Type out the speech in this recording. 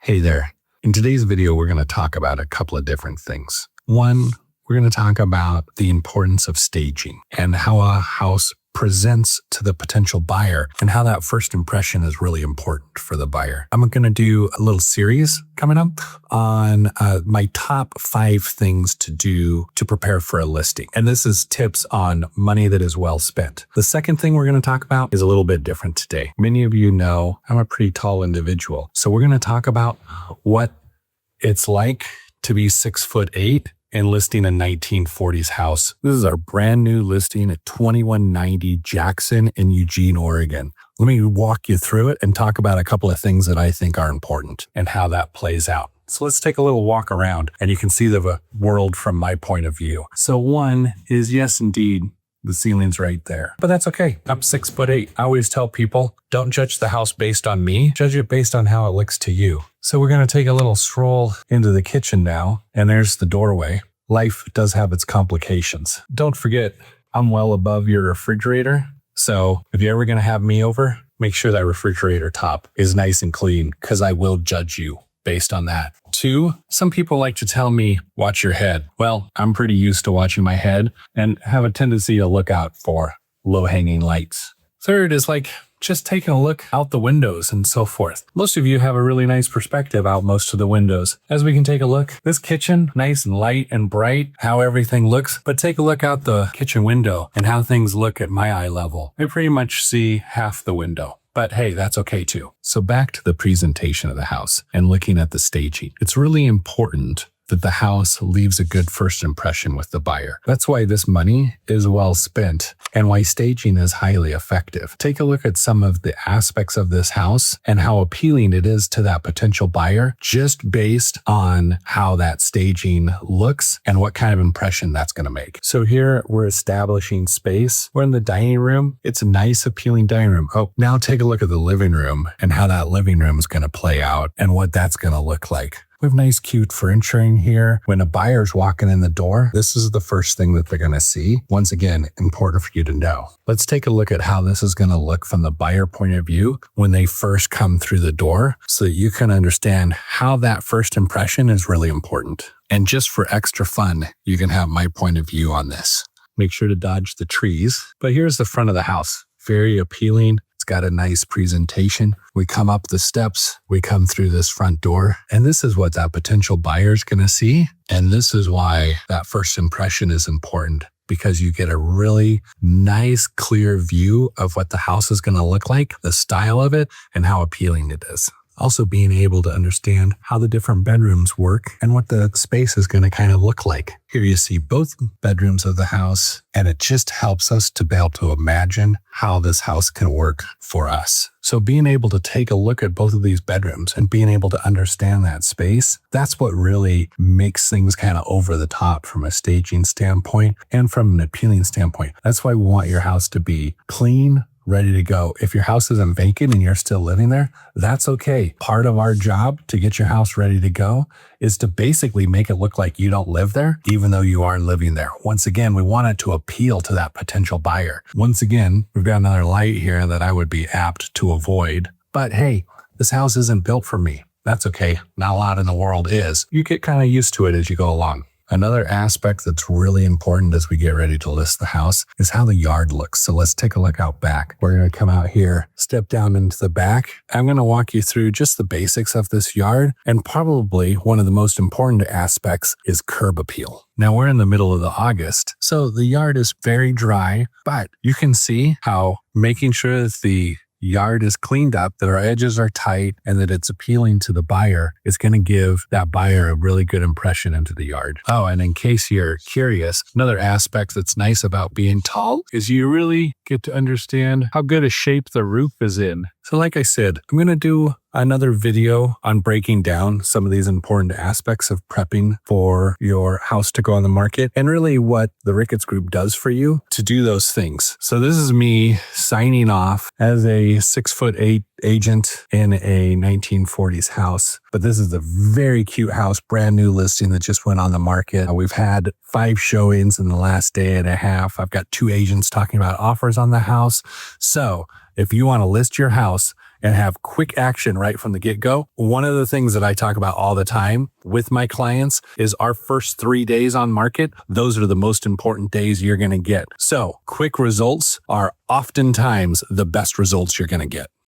Hey there. In today's video, we're going to talk about a couple of different things. One, we're going to talk about the importance of staging and how a house presents to the potential buyer and how that first impression is really important for the buyer. I'm going to do a little series coming up on my top 5 things to do to prepare for a listing. And this is tips on money that is well spent. The second thing we're going to talk about is a little bit different today. Many of you know I'm a pretty tall individual. So we're going to talk about what it's like to be 6'8" and listing a 1940s house. This is our brand new listing at 2190 Jackson in Eugene, Oregon. Let me walk you through it and talk about a couple of things that I think are important and how that plays out. So let's take a little walk around and you can see the world from my point of view. So one is, yes, indeed, the ceiling's right there, but that's okay. I'm 6'8". I always tell people, don't judge the house based on me, judge it based on how it looks to you. So we're going to take a little stroll into the kitchen now, and there's the doorway. Life does have its complications. Don't forget, I'm well above your refrigerator. So if you're ever going to have me over, make sure that refrigerator top is nice and clean, because I will judge you based on that. 2, some people like to tell me, watch your head. Well, I'm pretty used to watching my head and have a tendency to look out for low-hanging lights. 3rd is like just taking a look out the windows and so forth. Most of you have a really nice perspective out most of the windows. As we can take a look, this kitchen, nice and light and bright, how everything looks, but take a look out the kitchen window and how things look at my eye level. I pretty much see half the window. But hey, that's okay too. So back to the presentation of the house and looking at the staging. It's really important that the house leaves a good first impression with the buyer. That's why this money is well spent and why staging is highly effective. Take a look at some of the aspects of this house and how appealing it is to that potential buyer just based on how that staging looks and what kind of impression that's going to make. So here we're establishing space. We're in the dining room. It's a nice, appealing dining room. Oh, now take a look at the living room and how that living room is going to play out and what that's going to look like. We have nice, cute furniture in here. When a buyer's walking in the door, this is the first thing that they're going to see. Once again, important for you to know. Let's take a look at how this is going to look from the buyer point of view when they first come through the door so that you can understand how that first impression is really important. And just for extra fun, you can have my point of view on this. Make sure to dodge the trees. But here's the front of the house. Very appealing. Got a nice presentation. We come up the steps, we come through this front door, and this is what that potential buyer is going to see. And this is why that first impression is important, because you get a really nice, clear view of what the house is going to look like, the style of it, and how appealing it is. Also being able to understand how the different bedrooms work and what the space is going to kind of look like. Here you see both bedrooms of the house, and it just helps us to be able to imagine how this house can work for us. So being able to take a look at both of these bedrooms and being able to understand that space, that's what really makes things kind of over the top from a staging standpoint and from an appealing standpoint. That's why we want your house to be clean, ready to go. If your house isn't vacant and you're still living there, that's okay. Part of our job to get your house ready to go is to basically make it look like you don't live there, even though you are living there. Once again, we want it to appeal to that potential buyer. Once again, we've got another light here that I would be apt to avoid. But hey, this house isn't built for me. That's okay. Not a lot in the world is. You get kind of used to it as you go along. Another aspect that's really important as we get ready to list the house is how the yard looks. So let's take a look out back. We're going to come out here, step down into the back. I'm going to walk you through just the basics of this yard. And probably one of the most important aspects is curb appeal. Now we're in the middle of August, so the yard is very dry, but you can see how making sure that the yard is cleaned up, that our edges are tight, and that it's appealing to the buyer is going to give that buyer a really good impression into the yard. Oh, and in case you're curious, another aspect that's nice about being tall is you really get to understand how good a shape the roof is in. So like I said, I'm going to do another video on breaking down some of these important aspects of prepping for your house to go on the market and really what the Ricketts Group does for you to do those things. So this is me signing off as a 6'8" agent in a 1940s house. But this is a very cute house, brand new listing that just went on the market. We've had 5 showings in the last day and a half. I've got 2 agents talking about offers on the house. So if you want to list your house and have quick action right from the get-go. One of the things that I talk about all the time with my clients is our first 3 days on market. Those are the most important days you're going to get. So quick results are oftentimes the best results you're going to get.